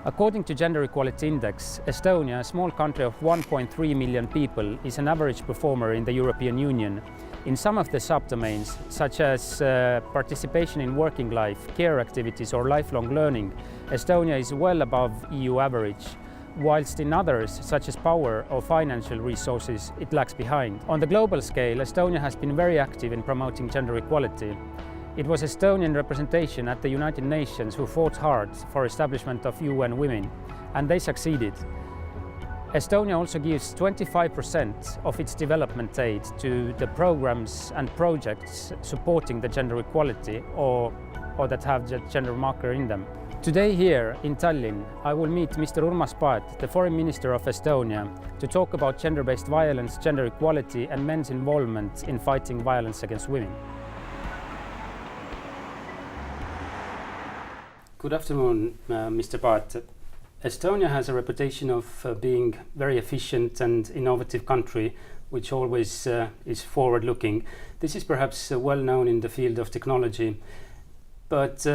According to Gender Equality Index, Estonia, a small country of 1.3 million people, is an average performer in the European Union. In some of the subdomains, such as participation in working life, care activities or lifelong learning, Estonia is well above EU average, whilst in others, such as power or financial resources, it lags behind. On the global scale, Estonia has been very active in promoting gender equality. It was Estonian representation at the United Nations who fought hard for establishment of UN Women, and they succeeded. Estonia also gives 25% of its development aid to the programs and projects supporting the gender equality or that have the gender marker in them. Today here in Tallinn, I will meet Mr. Urmas Paet, the Foreign Minister of Estonia, to talk about gender-based violence, gender equality and men's involvement in fighting violence against women. Good afternoon, Mr. Paet. Estonia has a reputation of being very efficient and innovative country, which always is forward-looking. This is perhaps well known in the field of technology, but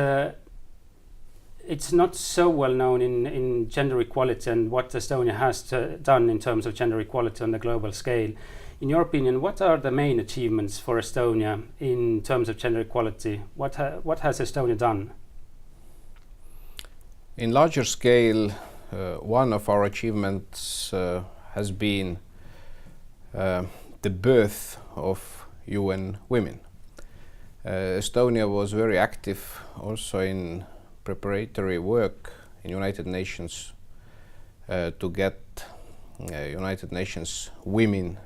it's not so well known in gender equality and what Estonia has done in terms of gender equality on the global scale. In your opinion, what are the main achievements for Estonia in terms of gender equality? What has Estonia done? In larger scale, one of our achievements has been the birth of UN Women. Estonia was very active also in preparatory work in United Nations to get United Nations Women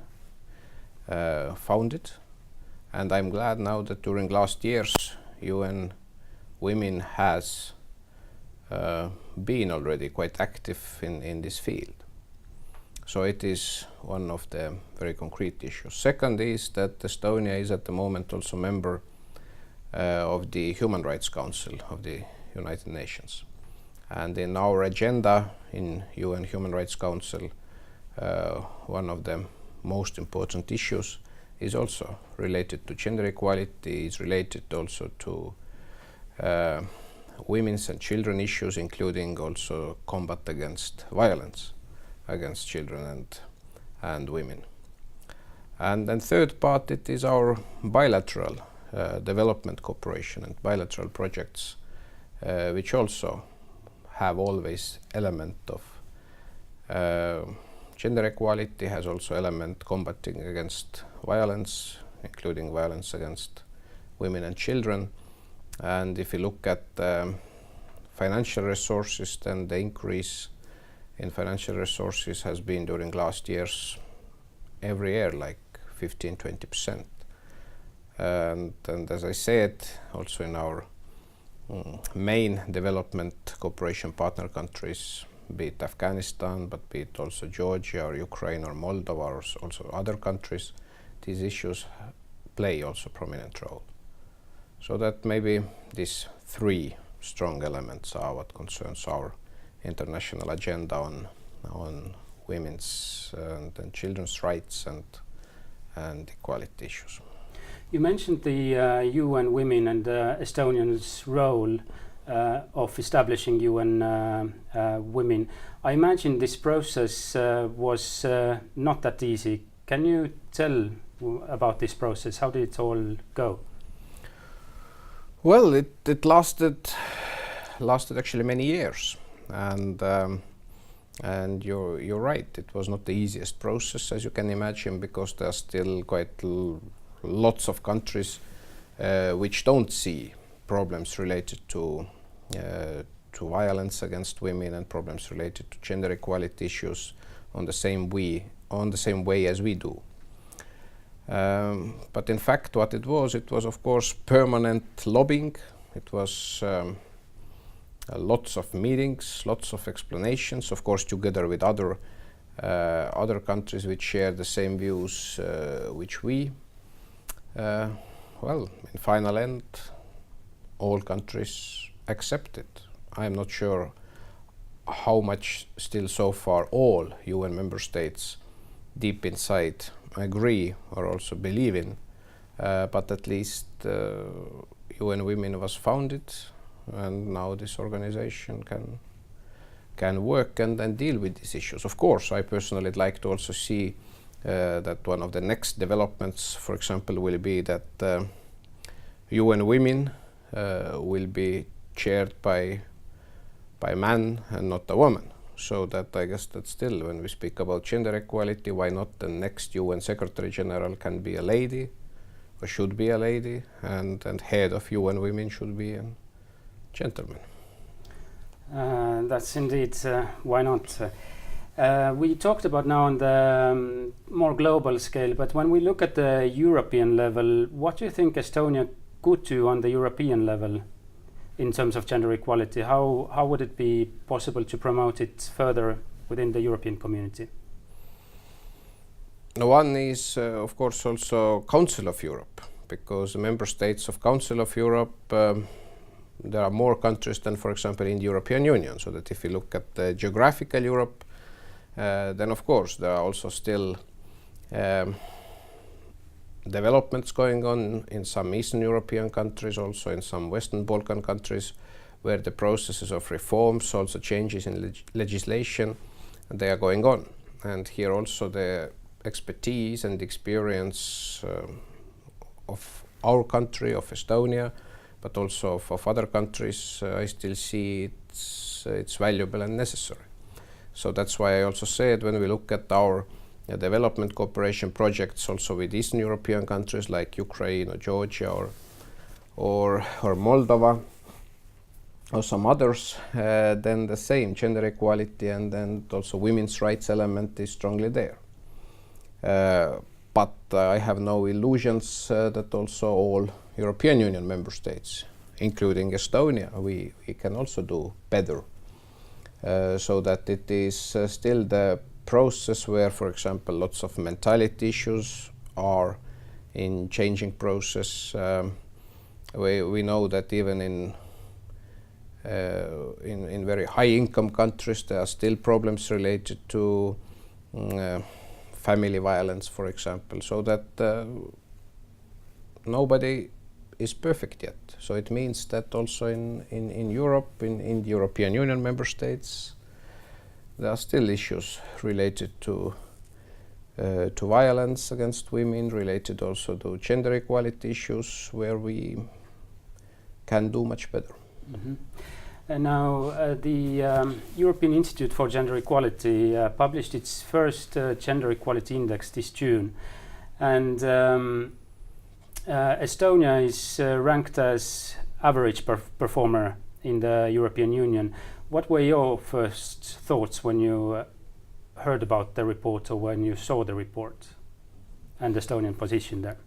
founded, and I'm glad now that during last years UN Women has been already quite active in this field. So it is one of the very concrete issues. Second is that Estonia is at the moment also member of the Human Rights Council of the United Nations. And in our agenda in UN Human Rights Council, one of the most important issues is also related to gender equality, is related also to women's and children issues, including also combat against violence against children and women. And then third part, it is our bilateral development cooperation and bilateral projects, which also have always element of gender equality, has also element combating against violence, including violence against women and children. And if you look at financial resources, then the increase in financial resources has been during last years every year like 15–20%. And as I said, also in our main development cooperation partner countries, be it Afghanistan, but be it also Georgia or Ukraine or Moldova or also other countries, these issues play also a prominent role. So that maybe these three strong elements are what concerns our international agenda on women's and children's rights and equality issues. You mentioned the UN Women and Estonia's role of establishing UN Women. I imagine this process was not that easy. Can you tell about this process? How did it all go? Well, it lasted actually many years, and you're right. It was not the easiest process, as you can imagine, because there are still quite lots of countries which don't see problems related to violence against women and problems related to gender equality issues on the same way as we do. But in fact, what it was of course permanent lobbying. It was lots of meetings, lots of explanations, of course together with other countries which share the same views which we. Well, in final end, all countries accepted. I'm not sure how much still so far all UN member states deep inside agree or also believe in, but at least UN Women was founded, and now this organization can work and deal with these issues. Of course, I personally would like to also see that one of the next developments, for example, will be that UN Women will be chaired by a man and not a woman. So that I guess that still, when we speak about gender equality, why not the next UN Secretary General can be a lady, or should be a lady, and head of UN Women should be a gentleman. That's indeed why not. We talked about now on the more global scale, but when we look at the European level, what do you think Estonia could do on the European level in terms of gender equality? How would it be possible to promote it further within the European community? One is, of course, also Council of Europe, because the member states of Council of Europe, there are more countries than, for example, in the European Union. So that if you look at the geographical Europe, then of course there are also still developments going on in some Eastern European countries, also in some Western Balkan countries, where the processes of reforms, also changes in legislation, they are going on. And here also the expertise and experience of our country, of Estonia, but also of other countries, I still see it's valuable and necessary. So that's why I also said, when we look at our development cooperation projects also with Eastern European countries like Ukraine or Georgia or Moldova or some others, then the same gender equality and then also women's rights element is strongly there. But I have no illusions that also all European Union member states, including Estonia, we can also do better. So that it is still the process where, for example, lots of mentality issues are in changing process. We know that even in very high income countries there are still problems related to family violence, for example, so that nobody is perfect yet. So it means that also in Europe, in the European Union member states, there are still issues related to violence against women, related also to gender equality issues, where we can do much better. Mm-hmm. And now the European Institute for Gender Equality published its first Gender Equality Index this June, and Estonia is ranked as average performer in the European Union. What were your first thoughts when you heard about the report, or when you saw the report and the Estonian position there?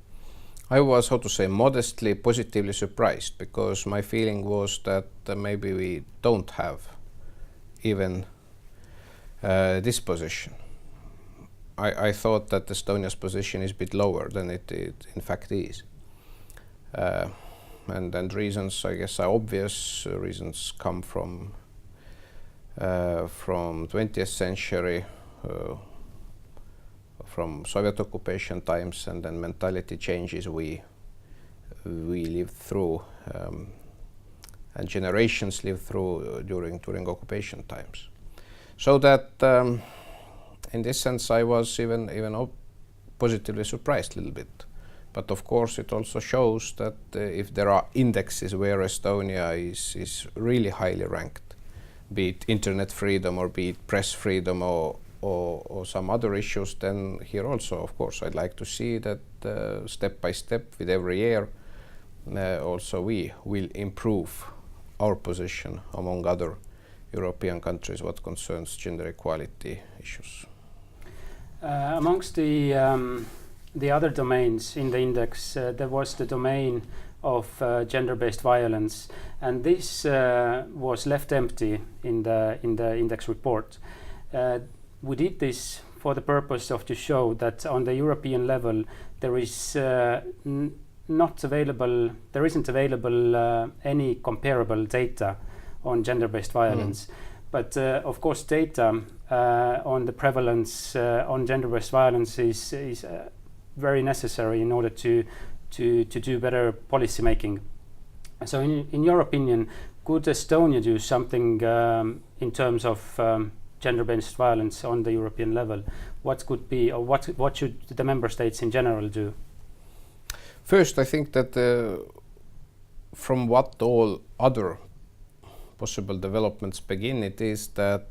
I was, how to say, modestly positively surprised, because my feeling was that maybe we don't have even this position. I thought that Estonia's position is a bit lower than it in fact is. And reasons, I guess, are obvious. Reasons come from 20th century, from Soviet occupation times, and then mentality changes we lived through, and generations lived through during occupation times. So that in this sense I was even positively surprised a little bit. But of course it also shows that if there are indexes where Estonia is really highly ranked, be it internet freedom or be it press freedom or some other issues, then here also, of course, I'd like to see that step by step with every year also we will improve our position among other European countries what concerns gender equality issues. Amongst the other domains in the index, there was the domain of gender-based violence, and this was left empty in the index report. We did this for the purpose of to show that on the European level there is isn't available any comparable data on gender-based violence. But of course data on the prevalence on gender-based violence is very necessary in order to do better policy making. So in your opinion, could Estonia do something in terms of gender-based violence on the European level? What could be, or what should the member states in general do? First, I think that from what all other possible developments begin, it is that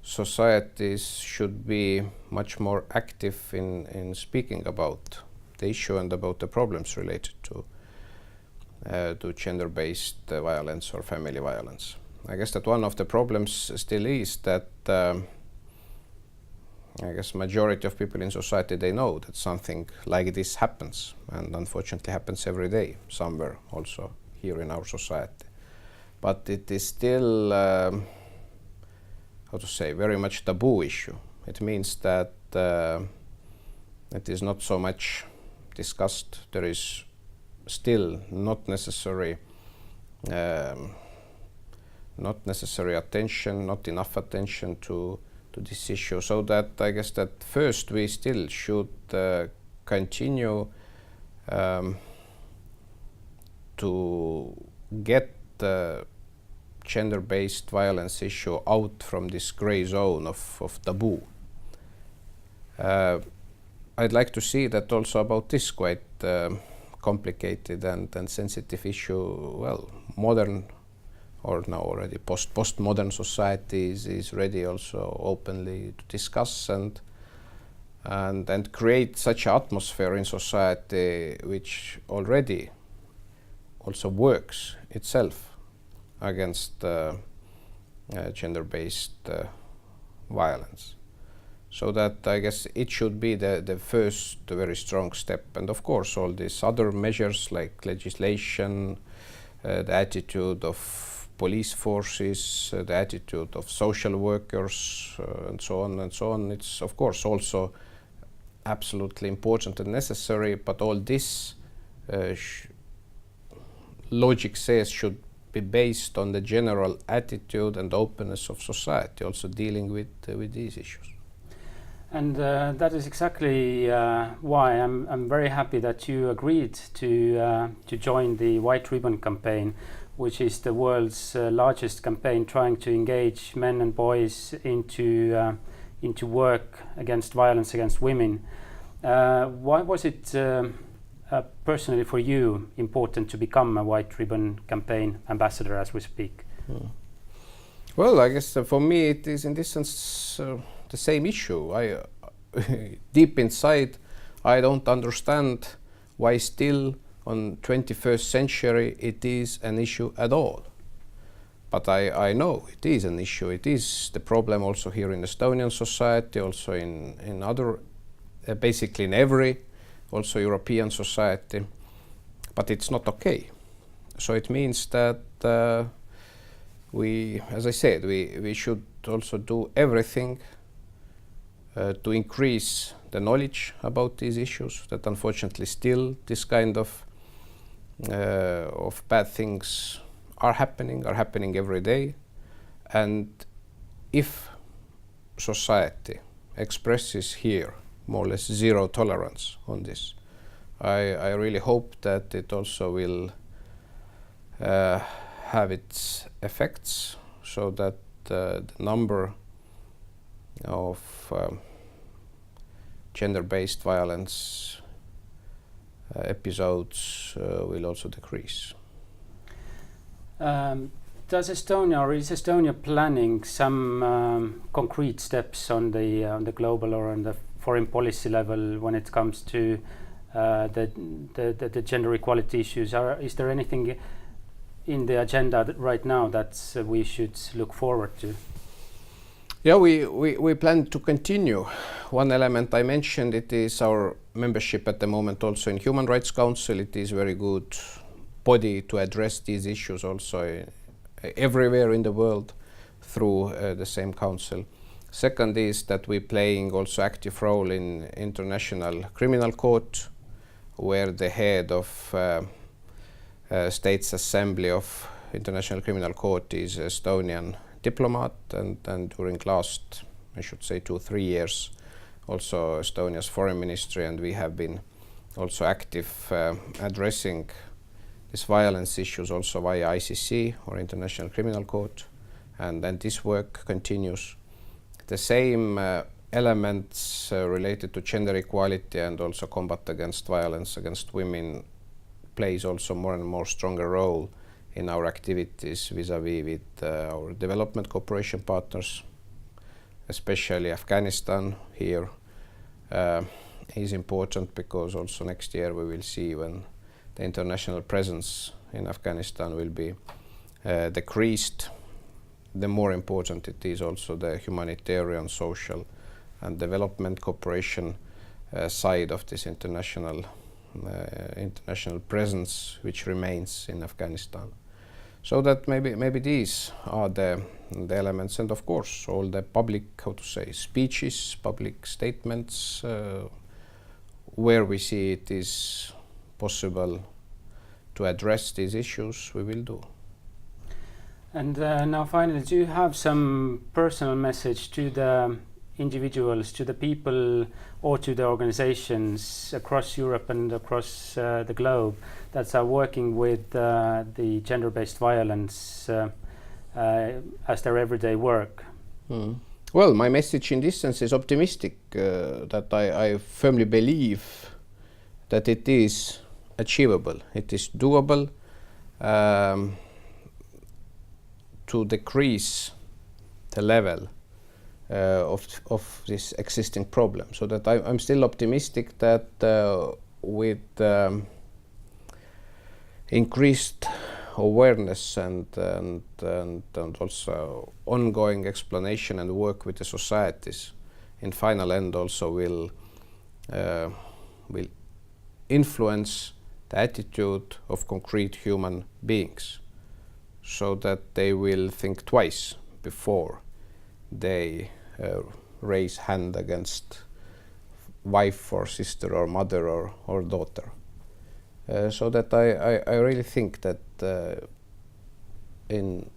societies should be much more active in speaking about the issue and about the problems related to gender-based violence or family violence. I guess that one of the problems still is that I guess majority of people in society, they know that something like this happens, and unfortunately happens every day somewhere also here in our society. But it is still, how to say, very much taboo issue. It means that it is not so much discussed. There is still not necessary attention, not enough attention to this issue. So that I guess that first we still should continue to get the gender-based violence issue out from this gray zone of taboo. I'd like to see that also about this quite complicated and sensitive issue. Well, modern or now already postmodern societies is ready also openly to discuss and create such an atmosphere in society which already also works itself against gender-based violence. So that I guess it should be the first very strong step. And of course all these other measures like legislation, the attitude of police forces, the attitude of social workers, and so on. It's of course also absolutely important and necessary, but all this logic says should be based on the general attitude and openness of society, also dealing with these issues. And that is exactly why I'm very happy that you agreed to join the White Ribbon campaign, which is the world's largest campaign trying to engage men and boys into work against violence against women. Why was it personally for you important to become a White Ribbon campaign ambassador as we speak? Well, I guess for me it is in this sense the same issue. I deep inside I don't understand why still on 21st century it is an issue at all. But I know it is an issue. It is the problem also here in Estonian society, also in other, basically in every also European society. But it's not okay. So it means that we, as I said, we should also do everything to increase the knowledge about these issues, that unfortunately still this kind of bad things are happening every day. And if society expresses here more or less zero tolerance on this, I really hope that it also will have its effects, so that the number of gender-based violence episodes will also decrease. Does Estonia, or is Estonia planning some concrete steps on the global or on the foreign policy level when it comes to the gender equality issues? Is there anything in the agenda right now that we should look forward to? Yeah, we plan to continue. One element I mentioned, it is our membership at the moment also in Human Rights Council. It is very good body to address these issues also everywhere in the world through the same council. Second is that we're playing also active role in International Criminal Court, where the head of States Assembly of International Criminal Court is Estonian diplomat, and during last, I should say, 2-3 years, also Estonia's Foreign Ministry, and we have been also active addressing these violence issues also via ICC or International Criminal Court, and then this work continues. The same elements related to gender equality and also combat against violence against women plays also more and more stronger role in our activities vis-a-vis with our development cooperation partners, especially Afghanistan here is important because also next year we will see when the international presence in Afghanistan will be decreased. The more important it is also the humanitarian, social and development cooperation side of this international presence which remains in Afghanistan. So that maybe these are the elements, and of course all the public, how to say, speeches, public statements where we see it is possible to address these issues, we will do. And now finally, do you have some personal message to the individuals, to the people or to the organizations across Europe and across the globe that are working with the gender-based violence as their everyday work? Well, my message in this sense is optimistic, that I firmly believe that it is achievable, it is doable to decrease the level of this existing problem, so that I'm still optimistic that with increased awareness and also ongoing explanation and work with the societies, in final end also will influence the attitude of concrete human beings, so that they will think twice before they raise hand against wife or sister or mother or daughter. So that I really think that in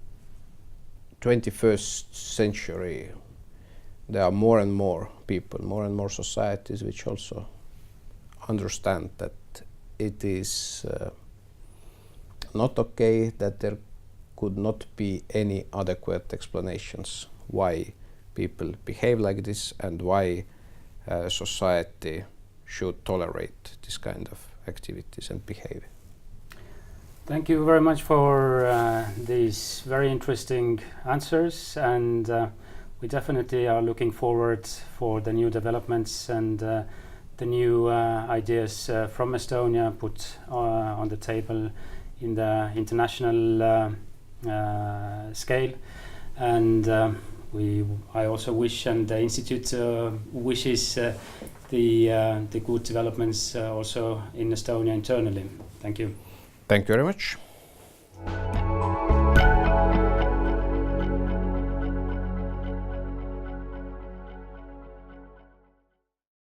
21st century there are more and more people, more and more societies which also understand that it is not okay, that there could not be any adequate explanations why people behave like this and why society should tolerate this kind of activities and behavior. Thank you very much for these very interesting answers, and we definitely are looking forward for the new developments and the new ideas from Estonia put on the table in the international scale. And I also wish, and the Institute wishes the good developments also in Estonia internally. Thank you. Thank you very much.